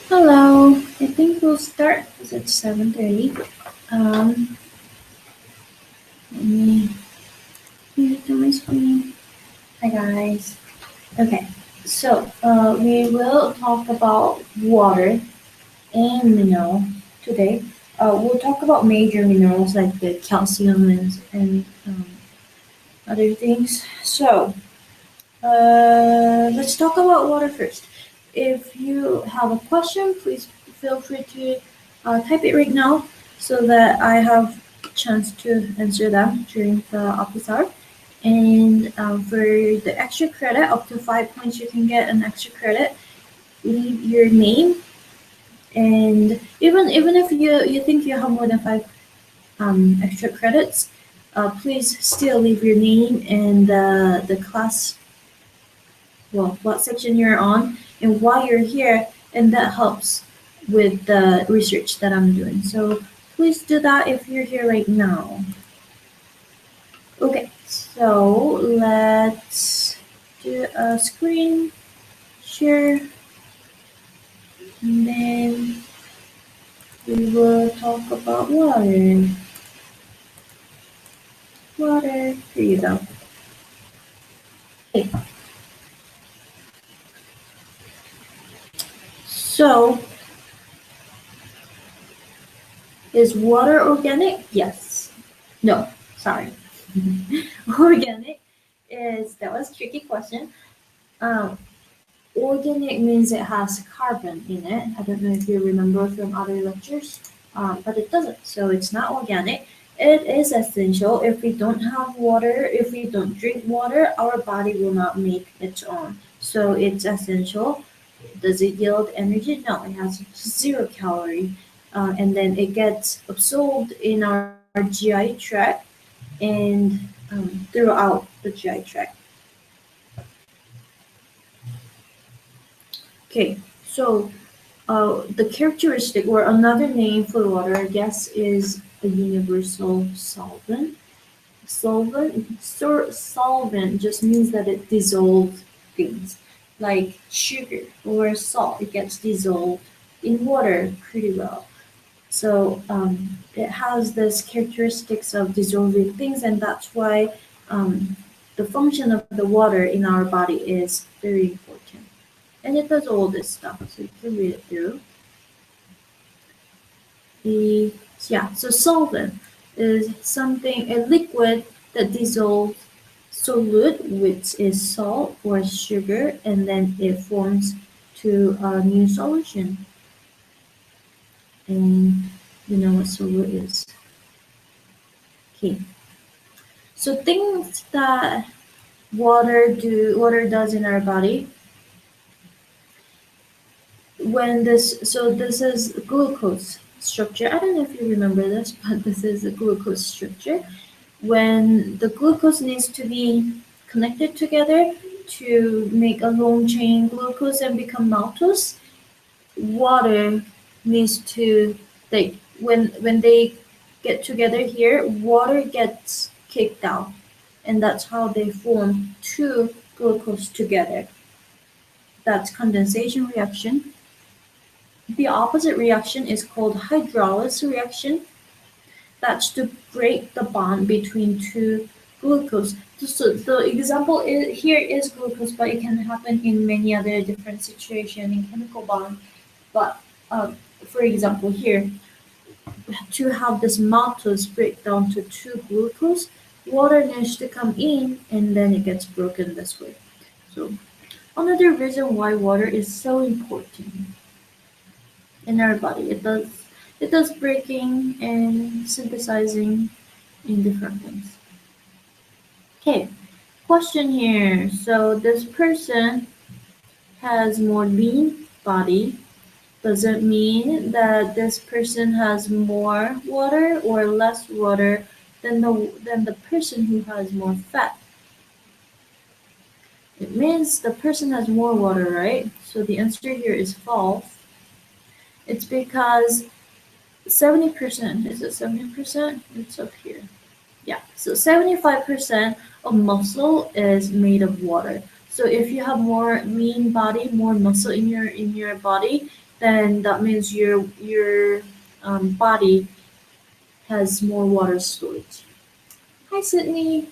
Hello, I think we'll start because it's 7:30. Um, Let me mute my screen. Hi guys. Okay, so we will talk about water and mineral today. We'll talk about major minerals like the calcium and other things. So let's talk about water first. If you have a question, please feel free to type it right now so that I have a chance to answer them during the office hour. And for the extra credit, up to 5 points, you can get an extra credit. Leave your name, and even if you think you have more than five extra credits, please still leave your name and the class, well, what section you're on and why you're here, and that helps with the research that I'm doing. So please do that if you're here right now. Okay, so let's do a screen share, and then we will talk about water. Water, here you go. Okay. So, is water organic? Yes. No, sorry. Organic is, that was a tricky question. Um, Organic means it has carbon in it. I don't know if you remember from other lectures, but it doesn't. So it's not organic. It is essential. If we don't have water, if we don't drink water, our body will not make its own. So it's essential. Does it yield energy? No, it has 0 calorie. And then it gets absorbed in our GI tract and throughout the GI tract. Okay, so the characteristic or another name for water, I guess, is a universal solvent. Solvent just means that it dissolves things, like sugar or salt. It gets dissolved in water pretty well. So it has this characteristics of dissolving things, and that's why the function of the water in our body is very important. And it does all this stuff, so you can read it through. So solvent is something, a liquid that dissolves solute, which is salt or sugar, and then it forms to a new solution. And you know what solute is. Okay. So things that water does in our body this is glucose structure. I don't know if you remember this, but this is a glucose structure. When the glucose needs to be connected together to make a long chain glucose and become maltose, water needs to, like, when they get together here, water gets kicked out, and that's how they form two glucose together. That's condensation reaction. The opposite reaction is called hydrolysis reaction. That's to break the bond between two glucose. So the example here is glucose, but it can happen in many other different situations in chemical bond. But for example here, to have this maltose break down to two glucose, water needs to come in and then it gets broken this way. So another reason why water is so important in our body. It does breaking and synthesizing in different ways. Okay, question here. So this person has more lean body. Does it mean that this person has more water or less water than the person who has more fat? It means the person has more water, right? So the answer here is false. It's because 70%, is it 70%? It's up here. Yeah, so 75% of muscle is made of water. So if you have more lean body, more muscle in your body, then that means your body has more water storage. Hi, Sydney.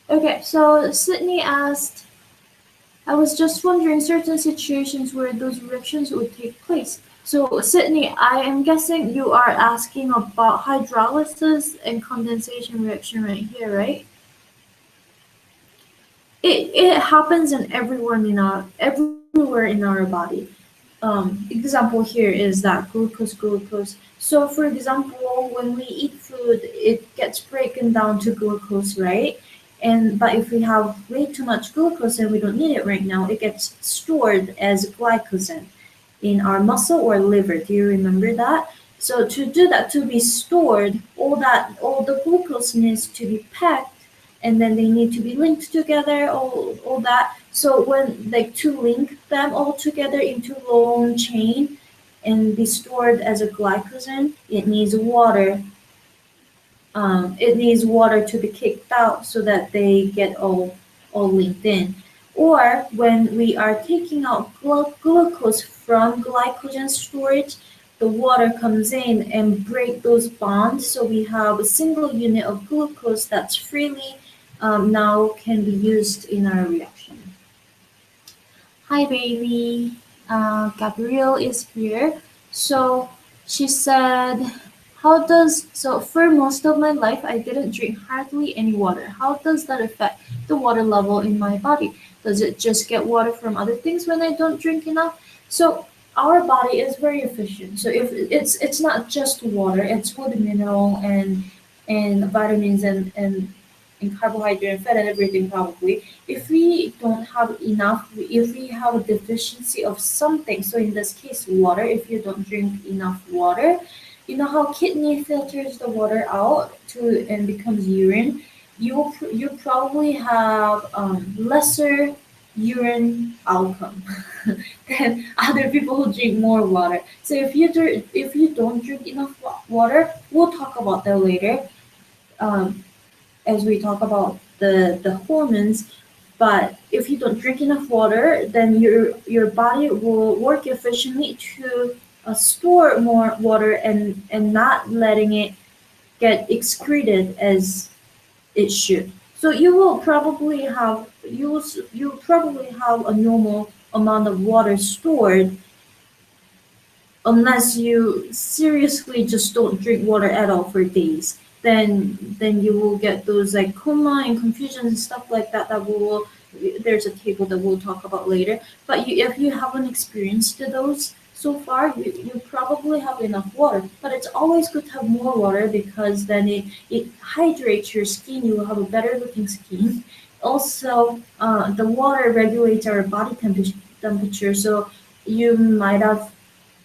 Okay, so Sydney asked, I was just wondering certain situations where those reactions would take place. So Sydney, I am guessing you are asking about hydrolysis and condensation reaction right here, right? It happens in everywhere in our body. Example here is that glucose. So for example, when we eat food, it gets broken down to glucose, right? But if we have way too much glucose and we don't need it right now, it gets stored as glycogen in our muscle or liver. Do you remember that? So to do that, to be stored, all the glucose needs to be packed and then they need to be linked together, all that. So when like to link them all together into long chain and be stored as a glycogen, it needs water to be kicked out so that they get all linked in. Or when we are taking out glucose from glycogen storage, the water comes in and break those bonds, so we have a single unit of glucose that's freely now can be used in our reaction. Hi, baby. Gabrielle is here. So she said, for most of my life, I didn't drink hardly any water. How does that affect the water level in my body? Does it just get water from other things when I don't drink enough? So our body is very efficient. So if it's not just water, it's food, mineral, and vitamins and carbohydrate and fat and everything probably. If we don't have enough, if we have a deficiency of something, so in this case water, if you don't drink enough water, you know how kidney filters the water out to and becomes urine, you probably have lesser urine outcome than other people who drink more water. So if you don't drink enough water, we'll talk about that later. Um, as we talk about the hormones. But if you don't drink enough water, then your body will work efficiently to store more water and not letting it get excreted as it should. So you will probably have a normal amount of water stored unless you seriously just don't drink water at all for days. Then you will get those like coma and confusion and stuff like that that we will there's a table that we'll talk about later. But if you haven't experienced those so far, you probably have enough water. But it's always good to have more water because then it hydrates your skin. You will have a better looking skin. Also, the water regulates our body temperature. So you might have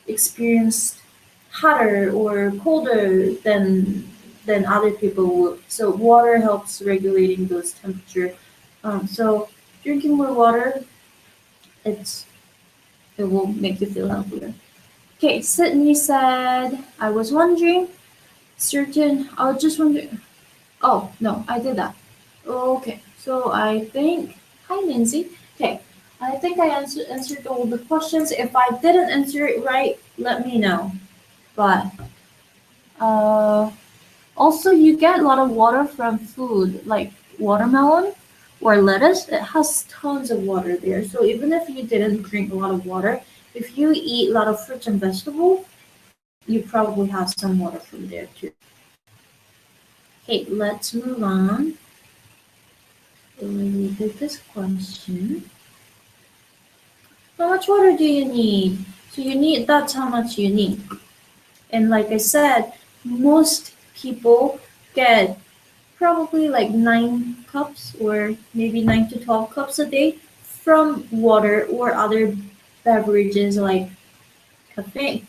experienced hotter or colder than other people would. So water helps regulating those temperature. So drinking more water, it's it will make you feel healthier. Okay, Sydney said, I was wondering, I was just wondering. Oh no, I did that. Okay, so I think. Hi, Lindsay. Okay, I think I answered all the questions. If I didn't answer it right, let me know. But uh, also, you get a lot of water from food like watermelon or lettuce. It has tons of water there. So even if you didn't drink a lot of water, if you eat a lot of fruits and vegetables, you probably have some water from there too. Okay, let's move on. Related this question. How much water do you need? So that's how much you need. And like I said, most people get probably like 9 cups or maybe 9 to 12 cups a day from water or other beverages like coffee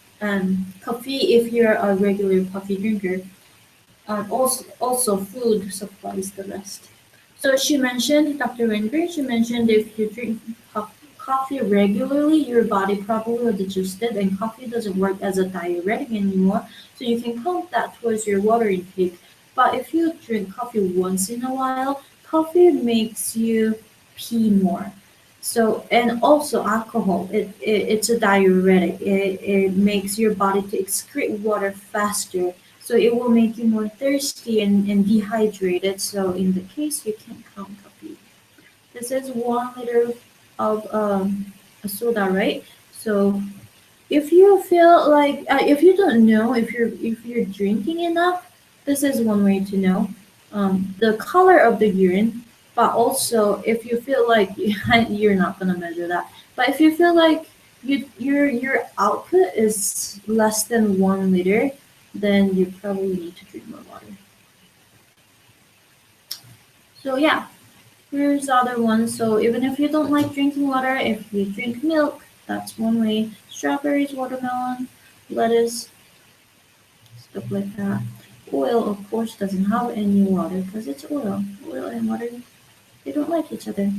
if you're a regular coffee drinker. Also food supplies the rest. So she mentioned, Dr. Winger, she mentioned if you drink coffee regularly, your body probably will digest it, and coffee doesn't work as a diuretic anymore. So you can count that towards your water intake. But if you drink coffee once in a while, coffee makes you pee more. So and also alcohol, it's a diuretic. It makes your body to excrete water faster. So it will make you more thirsty and dehydrated. So in the case, you can count coffee. This is 1 liter of a soda, right? So if you feel like if you don't know if you're drinking enough, this is one way to know the color of the urine. But also, if you feel like you're not gonna measure that, but if you feel like your output is less than 1 liter, then you probably need to drink more water. So yeah, here's the other one. So even if you don't like drinking water, if you drink milk, that's one way. Strawberries, watermelon, lettuce, stuff like that. Oil, of course, doesn't have any water because it's oil. Oil and water, they don't like each other.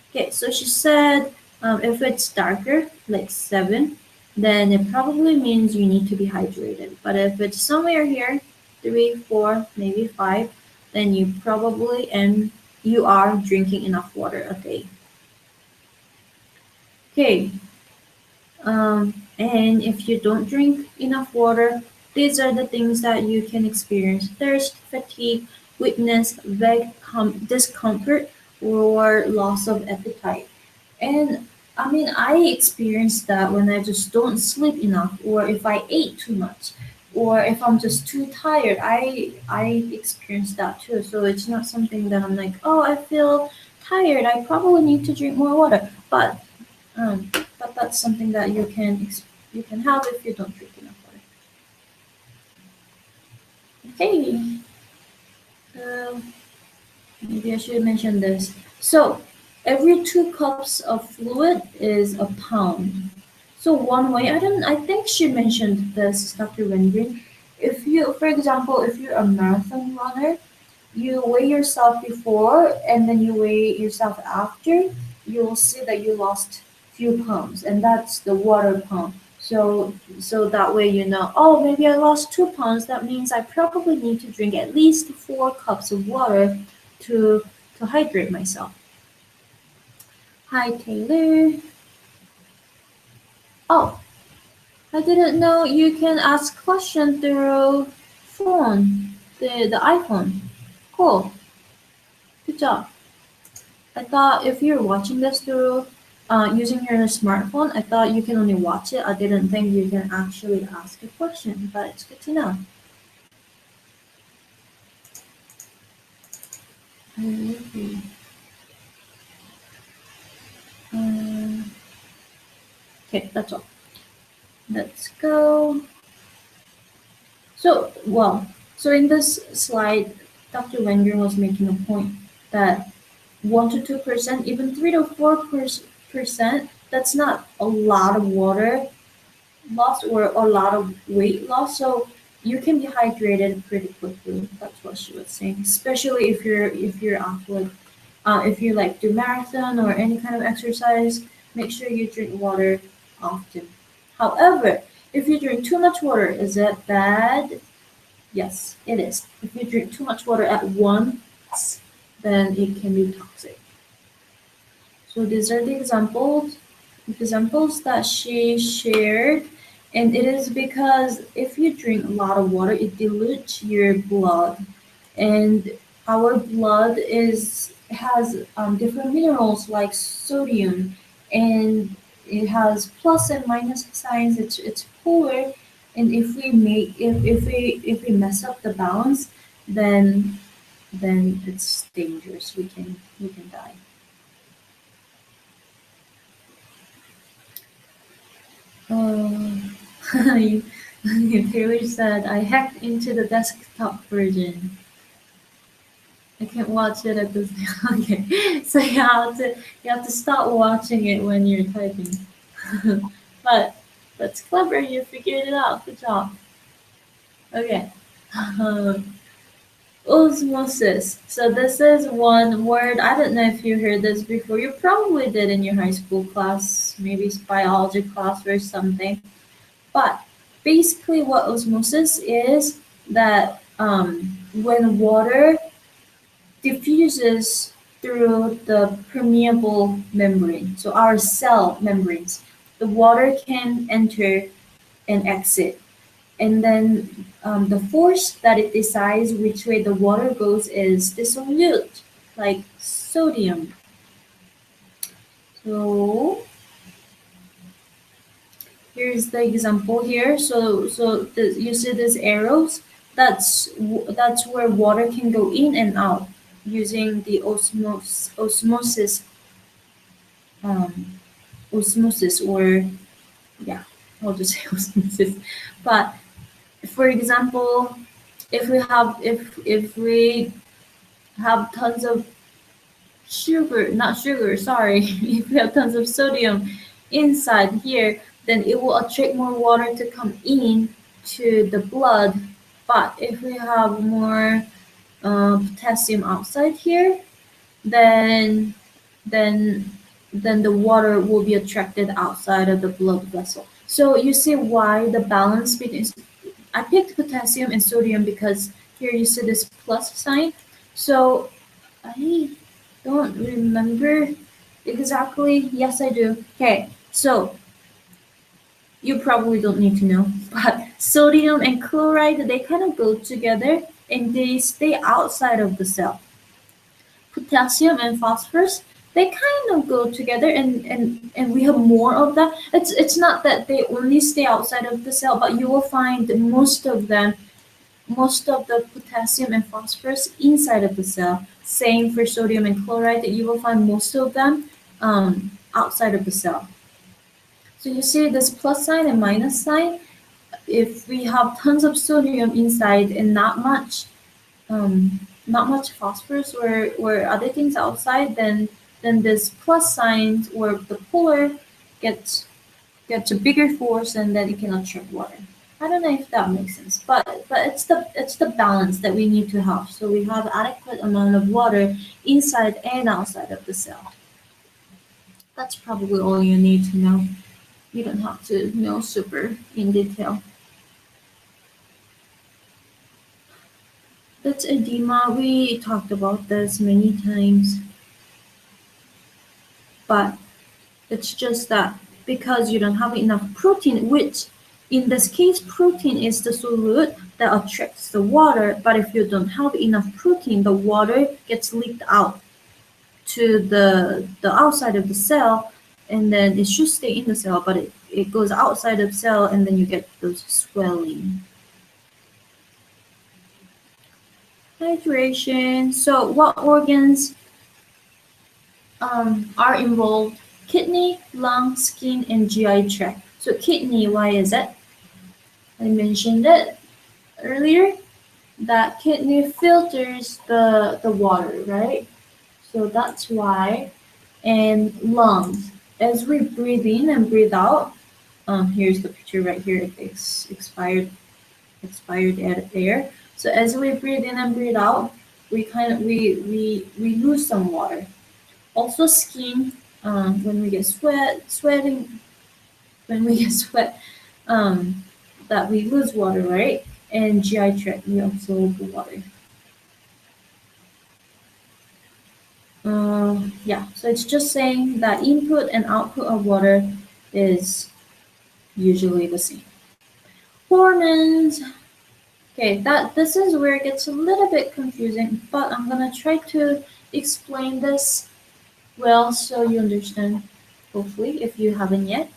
Okay, so she said if it's darker, like 7, then it probably means you need to be hydrated. But if it's somewhere here, 3, 4, maybe 5, then you probably and you are drinking enough water a day. Okay, and if you don't drink enough water, these are the things that you can experience: thirst, fatigue, weakness, vague discomfort, or loss of appetite. And I mean, I experience that when I just don't sleep enough, or if I ate too much, or if I'm just too tired. I experience that too. So it's not something that I'm like, oh, I feel tired. I probably need to drink more water. Um, but that's something that you can have if you don't drink enough water. Okay. So maybe I should mention this. So every 2 cups of fluid is a pound. So one way, I think she mentioned this, Dr. Wengreen. If you, for example, if you're a marathon runner, you weigh yourself before and then you weigh yourself after, you will see that you lost few pounds, and that's the water pound. So that way you know, oh, maybe I lost 2 pounds. That means I probably need to drink at least 4 cups of water to to hydrate myself. Hi Taylor. Oh, I didn't know you can ask question through phone, the iPhone. Cool, good job. I thought if you're watching this through using your smartphone, I thought you can only watch it. I didn't think you can actually ask a question, but it's good to know. Mhm. Okay, that's all. Let's go. So, well, so in this slide, Dr. Wenger was making a point that 1 to 2%, even 3 to 4%, that's not a lot of water loss or a lot of weight loss. So you can be hydrated pretty quickly. That's what she was saying. Especially if you're athlete, if you like do marathon or any kind of exercise, make sure you drink water often. However, if you drink too much water, is that bad? Yes, it is. If you drink too much water at once, then it can be toxic. So these are the examples that she shared, and it is because if you drink a lot of water, it dilutes your blood, and our blood is has different minerals like sodium, and it has plus and minus signs. It's polar, and if we mess up the balance, then it's dangerous. We can die. Um, Taylor said, I hacked into the desktop version. I can't watch it at this. Okay, so you have to stop watching it when you're typing. But that's clever. You figured it out. Good job. Okay. Um, Osmosis. So this is one word. I don't know if you heard this before. You probably did in your high school class, maybe it's biology class or something. But basically, what osmosis is that when water diffuses through the permeable membrane, so our cell membranes, the water can enter and exit. And then the force that it decides which way the water goes is the solute, like sodium. So here's the example here. You see these arrows. That's where water can go in and out using the um, osmosis, or yeah, I'll just say osmosis. But for example, if we have tons of sugar, not sugar, sorry, if we have tons of sodium inside here, then it will attract more water to come in to the blood, But if we have more potassium outside here, then then then the water will be attracted outside of the blood vessel. So you see why the balance between, I picked potassium and sodium because here you see this plus sign. So I don't remember exactly. Yes, I do. Okay, so you probably don't need to know, but sodium and chloride, they kind of go together and they stay outside of the cell. Potassium and phosphorus, they kind of go together, and we have more of that. It's not that they only stay outside of the cell, but you will find most of them, most of the potassium and phosphorus inside of the cell. Same for sodium and chloride, that you will find most of them outside of the cell. So you see this plus sign and minus sign. If we have tons of sodium inside and not much phosphorus or other things outside, then this plus sign or the polar gets a bigger force, and then it can attract water. I don't know if that makes sense, but it's the balance that we need to have. So we have adequate amount of water inside and outside of the cell. That's probably all you need to know. You don't have to know super in detail. That's edema. We talked about this many times, but it's just that because you don't have enough protein, which in this case, protein is the solute that attracts the water. But if you don't have enough protein, the water gets leaked out to the outside of the cell, and then it should stay in the cell, but it goes outside of the cell, and then you get those swelling. Hydration. So what organs are involved? Kidney, lung, skin, and GI tract. So kidney, why is it? I mentioned it earlier that kidney filters the water, right? So that's why. And lungs, as we breathe in and breathe out, here's the picture right here. It's expired air. So as we breathe in and breathe out, we lose some water. Also skin, when we get sweating, when we get sweat, that we lose water, right? And GI tract, we absorb the water. Yeah, so it's just saying that input and output of water is usually the same. Hormones. Okay, this is where it gets a little bit confusing, but I'm gonna try to explain this well so you understand, hopefully, if you haven't yet.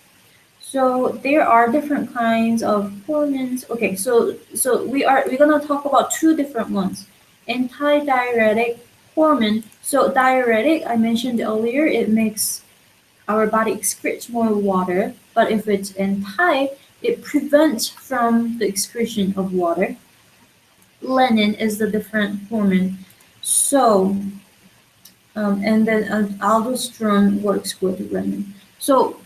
So there are different kinds of hormones. Okay, so we're gonna talk about two different ones. Antidiuretic hormone. So diuretic, I mentioned earlier, it makes our body excretes more water, but if it's anti, it prevents from the excretion of water. Renin is the different hormone. So and then aldosterone works with renin. So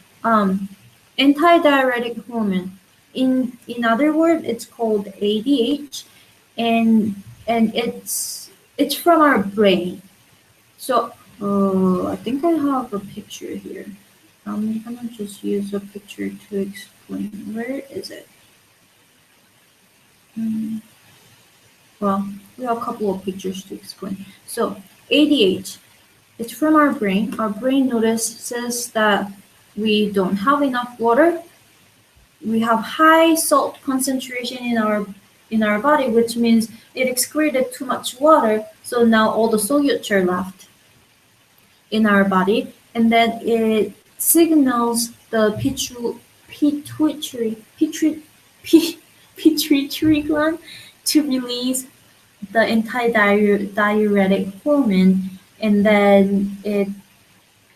antidiuretic hormone. In other words, it's called ADH, and it's from our brain. So I think I have a picture here. I'm gonna just use a picture to explain. Where is it? Well, we have a couple of pictures to explain. So ADH, it's from our brain. Our brain notices that we don't have enough water. We have high salt concentration in our body, which means it excreted too much water. So now all the solutes are left in our body, and then it signals the pituitary gland to release the antidiuretic hormone, and then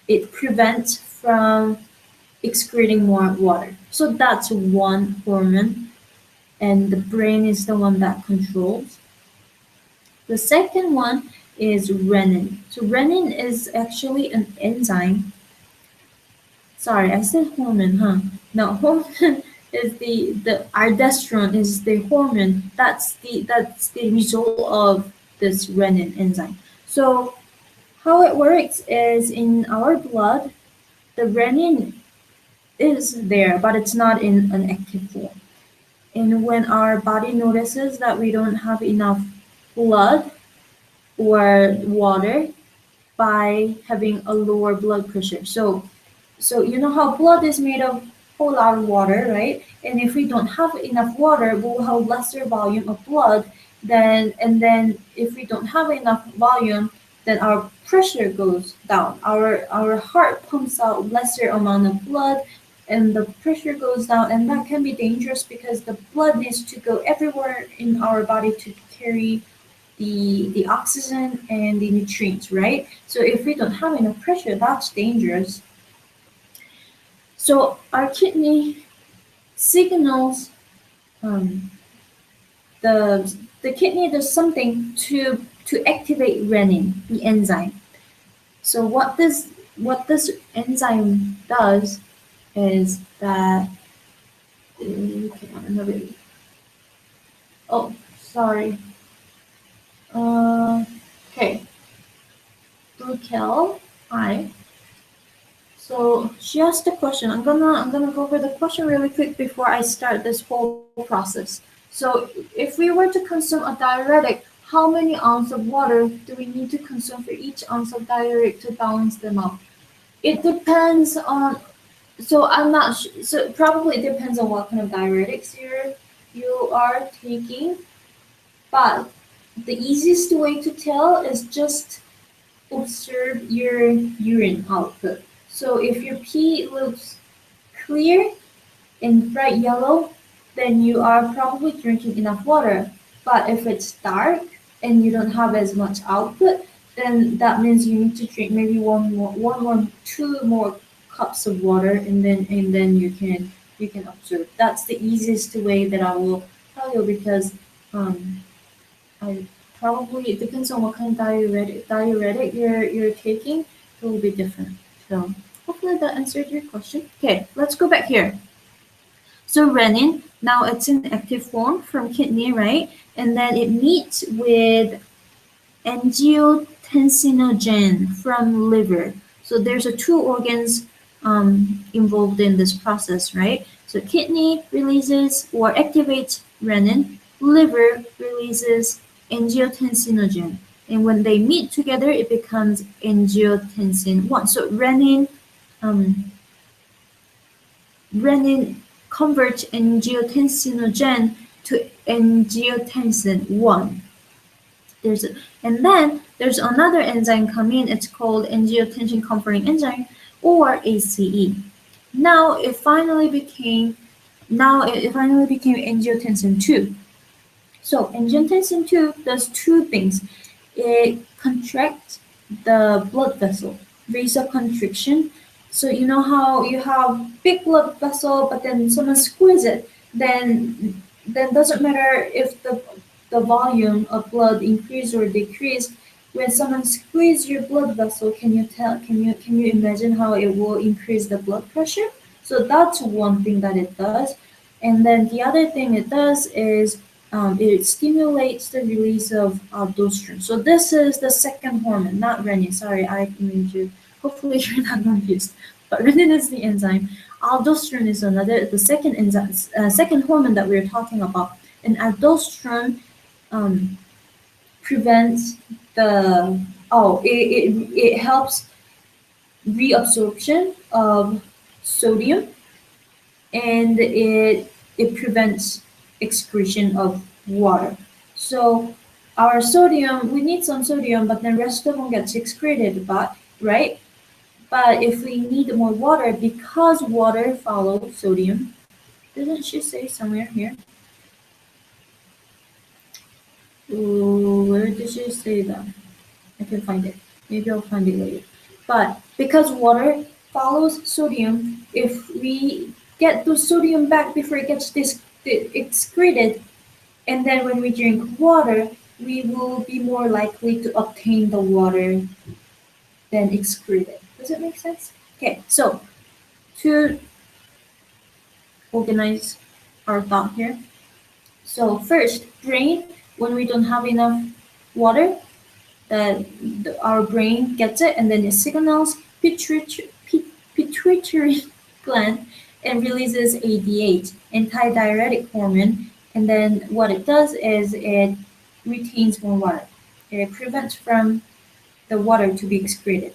it prevents from excreting more water. So that's one hormone, and the brain is the one that controls. The second one is renin. So renin is actually an enzyme. Sorry, I said hormone, huh? No, hormone. is the aldosterone is the hormone. That's the result of this renin enzyme. So how it works is in our blood, the renin is there, but it's not in an active form. And when our body notices that we don't have enough blood or water by having a lower blood pressure. So you know how blood is made of whole lot of water, right? And if we don't have enough water, we'll have lesser volume of blood. Then if we don't have enough volume, then our pressure goes down. Our heart pumps out lesser amount of blood, and the pressure goes down, and that can be dangerous because the blood needs to go everywhere in our body to carry the oxygen and the nutrients, right? So if we don't have enough pressure, that's dangerous. So our kidney signals um, the kidney does something to activate renin, the enzyme. So what this enzyme does is that oh sorry okay Raquel, hi. So she asked a question. I'm gonna go over the question really quick before I start this whole process. So if we were to consume a diuretic, how many ounces of water do we need to consume for each ounce of diuretic to balance them out? It depends on. So I'm not. So probably it depends on what kind of diuretics you are taking. But the easiest way to tell is just observe your urine output. So if your pee looks clear and bright yellow, then you are probably drinking enough water. But if it's dark and you don't have as much output, then that means you need to drink maybe one more, two more cups of water, and then you can observe. That's the easiest way that I will tell you because um, I probably it depends on what kind of diuretic you're taking. It will be different. So hopefully that answered your question. Okay, let's go back here. So renin, now it's in active form from kidney, right? And then it meets with angiotensinogen from liver. So there's a two organs involved in this process, right? So kidney releases or activates renin, liver releases angiotensinogen. And when they meet together, it becomes angiotensin 1. So um, renin converts angiotensinogen to angiotensin 1. And then there's another enzyme coming. It's called angiotensin converting enzyme, or ACE. Now it finally became angiotensin 2. So angiotensin 2 does two things. It contracts the blood vessel, vasoconstriction. So you know how you have big blood vessel, but then someone squeeze it, then doesn't matter if the volume of blood increase or decrease. When someone squeeze your blood vessel, can you imagine how it will increase the blood pressure? So that's one thing that it does. And then the other thing it does is it stimulates the release of aldosterone. So this is the second hormone, not renin. Sorry, I made you. Hopefully you're not confused. But renin is the enzyme. Aldosterone is the second enzyme, second hormone that we're talking about. And aldosterone um, prevents the it helps reabsorption of sodium, and it prevents excretion of water. So our sodium, we need some sodium, but the rest of them gets excreted, but right? But if we need more water, because water follows sodium, doesn't she say somewhere here? Ooh, where did she say that? I can find it. Maybe I'll find it later. But because water follows sodium, if we get the sodium back before it gets excreted, and then when we drink water, we will be more likely to obtain the water than excreted. Does it make sense? Okay, so to organize our thought here. So first, brain, when we don't have enough water, our brain gets it and then it signals pituitary gland and releases ADH, antidiuretic hormone. And then what it does is it retains more water. It prevents from the water to be excreted.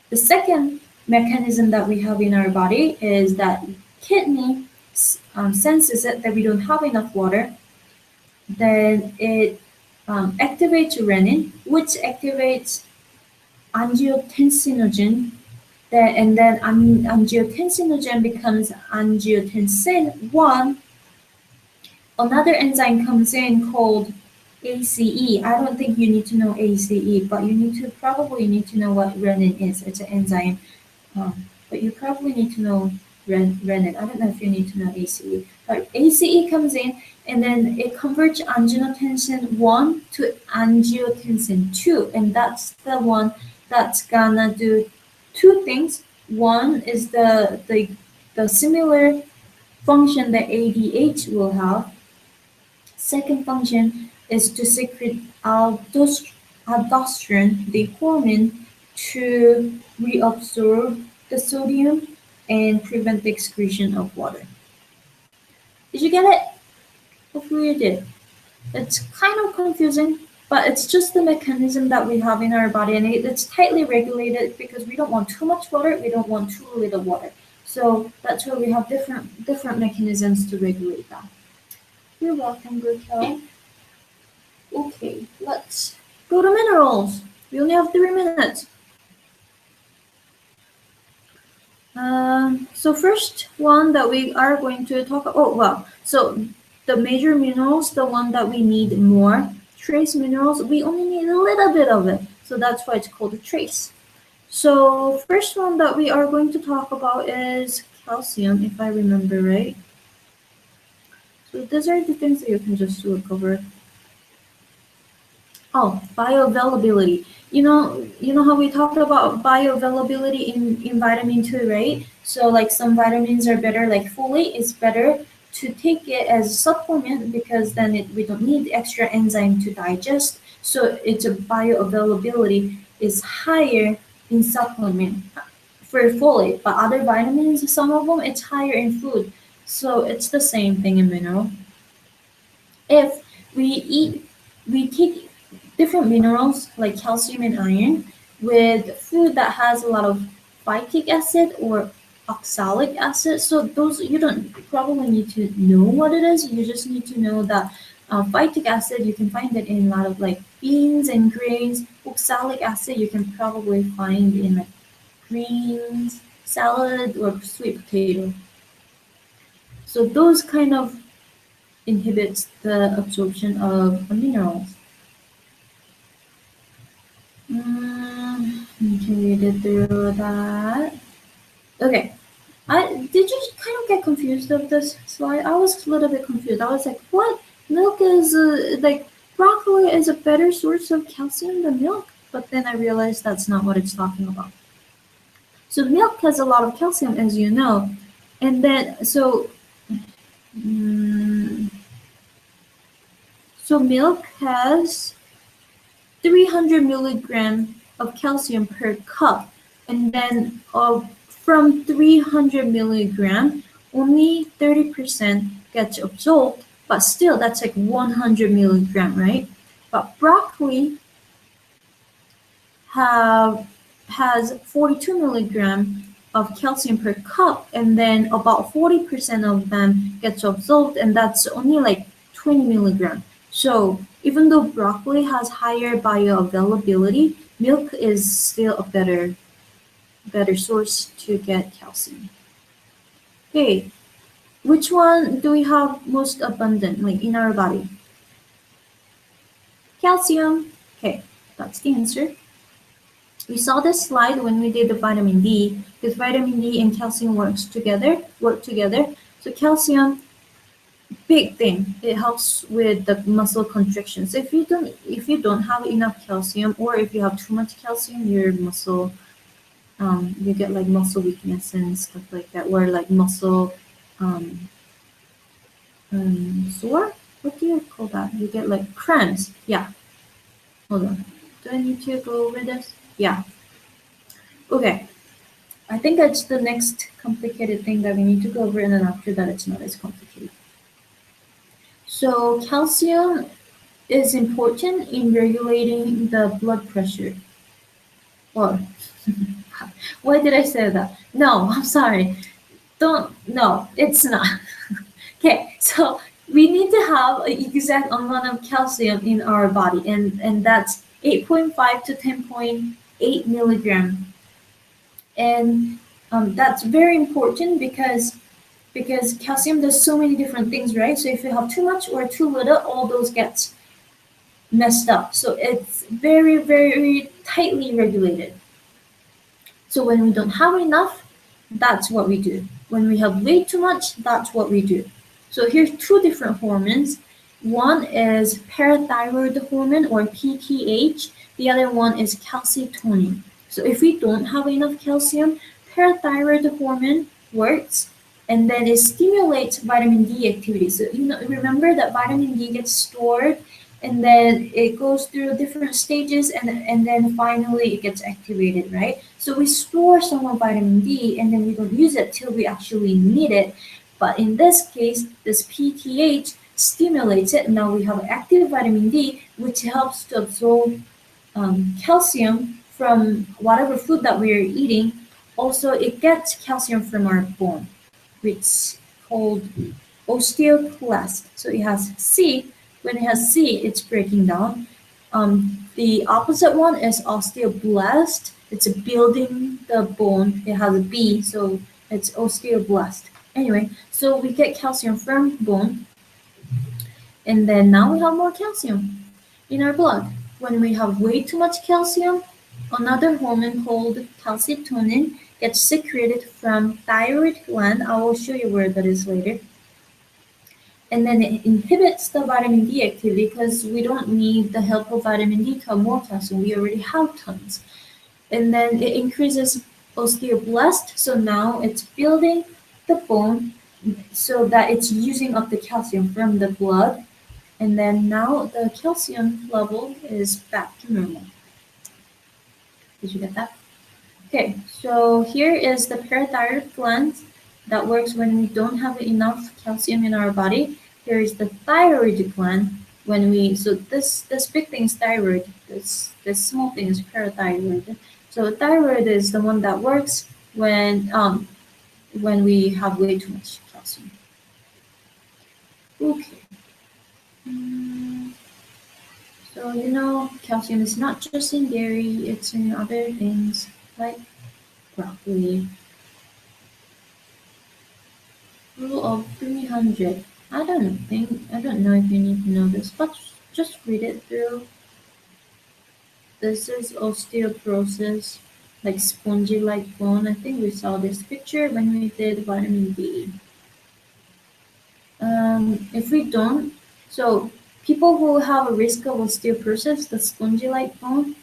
The second mechanism that we have in our body is that kidney senses it that we don't have enough water, then it activates renin, which activates angiotensinogen, and then angiotensinogen becomes angiotensin 1. Another enzyme comes in called ACE. I don't think you need to know ACE, but you probably need to know what renin is. It's an enzyme, but you probably need to know renin. I don't know if you need to know ACE, but ACE comes in and then it converts angiotensin 1 to angiotensin 2, and that's the one that's gonna do two things. One is the similar function that ADH will have. Second function is to secrete aldosterone, the hormone, to reabsorb the sodium and prevent the excretion of water. Did you get it? Hopefully you did. It's kind of confusing, but it's just the mechanism that we have in our body, and it's tightly regulated because we don't want too much water, we don't want too little water. So that's why we have different mechanisms to regulate that. You're welcome, Raquel. Okay, let's go to minerals. We only have 3 minutes. So first one that we are going to talk about, so the major minerals, the one that we need more, trace minerals, we only need a little bit of it. So that's why it's called a trace. So first one that we are going to talk about is calcium, if I remember right. So these are the things that you can just look over. Oh, bioavailability. You know how we talked about bioavailability in vitamin 2, right? So like some vitamins are better, like folate is better to take it as a supplement because then we don't need extra enzyme to digest. So its bioavailability is higher in supplement for folate, but other vitamins, some of them, it's higher in food. So it's the same thing in mineral. If we take different minerals like calcium and iron with food that has a lot of phytic acid or oxalic acid. So those, you don't probably need to know what it is. You just need to know that phytic acid, you can find it in a lot of like beans and grains. Oxalic acid you can probably find in like greens, salad, or sweet potato. So those kind of inhibits the absorption of minerals. Okay, we did through that. Okay, did you kind of get confused of this slide? I was a little bit confused. I was like, what? Milk is like broccoli is a better source of calcium than milk, but then I realized that's not what it's talking about. So milk has a lot of calcium, as you know, and then so milk has 300 milligrams of calcium per cup, and then from 300 milligram, only 30% gets absorbed, but still that's like 100 milligram, right? But broccoli has 42 milligram of calcium per cup, and then about 40% of them gets absorbed, and that's only like 20 milligram. So even though broccoli has higher bioavailability, milk is still a better source to get calcium. Okay, which one do we have most abundantly in our body? Calcium. Okay, that's the answer. We saw this slide when we did the vitamin D, because vitamin D and calcium work together. So calcium, big thing. It helps with the muscle contractions. If you don't have enough calcium, or if you have too much calcium, your muscle, you get like muscle weakness and stuff like that, or like muscle sore? What do you call that? You get like cramps. Yeah. Hold on. Do I need to go over this? Yeah. Okay. I think that's the next complicated thing that we need to go over, and then after that, it's not as complicated. So calcium is important in regulating the blood pressure. Well, why did I say that? No, I'm sorry. Don't, no, it's not. Okay, so we need to have an exact amount of calcium in our body, and that's 8.5 to 10.8 milligram. And that's very important because calcium does so many different things, right? So if you have too much or too little, all those get messed up. So it's very, very tightly regulated. So when we don't have enough, that's what we do. When we have way too much, that's what we do. So here's two different hormones. One is parathyroid hormone or PTH. The other one is calcitonin. So if we don't have enough calcium, parathyroid hormone works and then it stimulates vitamin D activity. So remember that vitamin D gets stored and then it goes through different stages and then finally it gets activated, right? So we store some of vitamin D and then we don't use it till we actually need it. But in this case, this PTH stimulates it. Now we have active vitamin D, which helps to absorb calcium from whatever food that we are eating. Also, it gets calcium from our bone, which is called osteoclast. So it has C. When it has C, it's breaking down. The opposite one is osteoblast. It's building the bone. It has a B, so it's osteoblast. Anyway, so we get calcium from bone, and then now we have more calcium in our blood. When we have way too much calcium, another hormone called calcitonin gets secreted from thyroid gland. I will show you where that is later. And then it inhibits the vitamin D activity because we don't need the help of vitamin D to have more calcium. We already have tons. And then it increases osteoblast, so now it's building the bone so that it's using up the calcium from the blood. And then now the calcium level is back to normal. Did you get that? Okay, so here is the parathyroid gland that works when we don't have enough calcium in our body. Here is the thyroid gland when we, so this big thing is thyroid, this small thing is parathyroid. So thyroid is the one that works when we have way too much calcium. Okay. So calcium is not just in dairy, it's in other things like broccoli. Rule of 300. I don't know if you need to know this, but just read it through. This is osteoporosis, like spongy-like bone. I think we saw this picture when we did vitamin D. If we don't, so people who have a risk of osteoporosis, the spongy-like bone,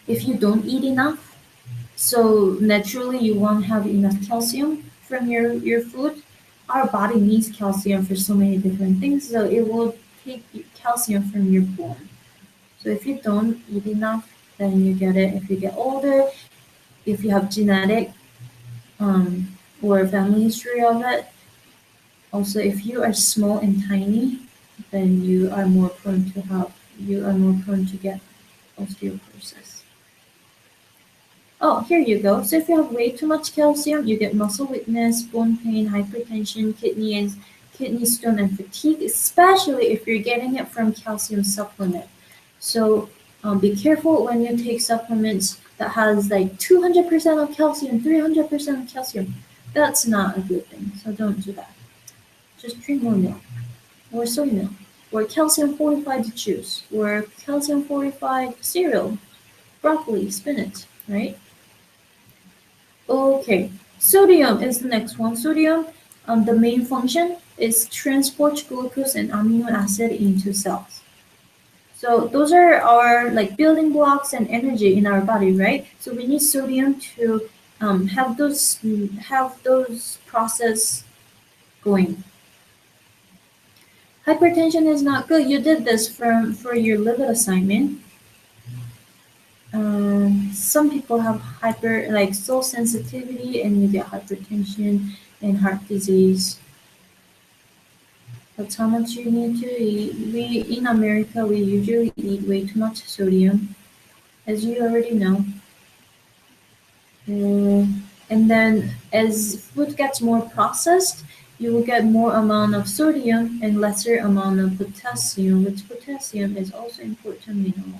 if you don't eat enough, so naturally you won't have enough calcium from your food. Our body needs calcium for so many different things, so it will take calcium from your bone. So if you don't eat enough, then you get it. If you get older, if you have genetic or family history of it, also if you are small and tiny, then you are more prone to get osteoporosis. Oh, here you go. So if you have way too much calcium, you get muscle weakness, bone pain, hypertension, kidney stone, and fatigue, especially if you're getting it from calcium supplement. So be careful when you take supplements that has like 200% of calcium, 300% of calcium. That's not a good thing, so don't do that. Just drink more milk, or soy milk, or calcium fortified juice, or calcium fortified cereal, broccoli, spinach, right? Okay, sodium is the next one. Sodium, the main function is transport glucose and amino acid into cells. So those are our like building blocks and energy in our body, right? So we need sodium to have those process going. Hypertension is not good. You did this for your liver assignment. Some people have salt sensitivity and you get hypertension and heart disease. That's how much you need to eat. In America, we usually eat way too much sodium, as you already know. And then as food gets more processed, you will get more amount of sodium and lesser amount of potassium, which potassium is also important mineral.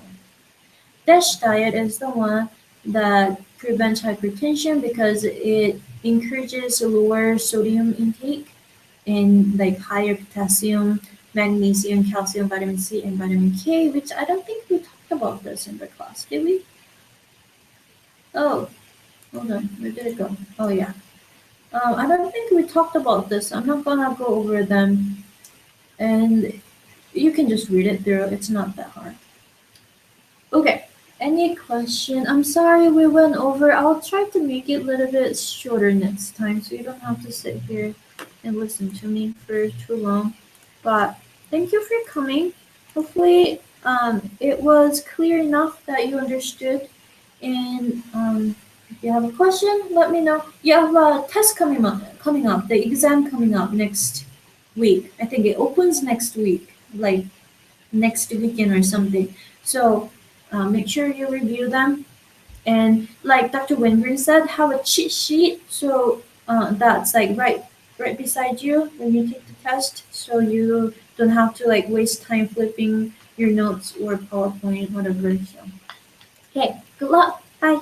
DASH diet is the one that prevents hypertension because it encourages lower sodium intake and like higher potassium, magnesium, calcium, vitamin C, and vitamin K, which I don't think we talked about this in the class, did we? Oh, hold on, where did it go? Oh yeah. I don't think we talked about this. I'm not gonna go over them, and you can just read it through. It's not that hard. Okay. Any question? I'm sorry we went over. I'll try to make it a little bit shorter next time, so you don't have to sit here and listen to me for too long. But thank you for coming. Hopefully, it was clear enough that you understood. And if you have a question, let me know. You have a test coming up, the exam coming up next week. I think it opens next week, like next weekend or something. So make sure you review them. And like Dr. Wingren said, have a cheat sheet. So that's like right beside you when you take the test, so you don't have to like waste time flipping your notes or PowerPoint, whatever. So, okay, good luck. Bye.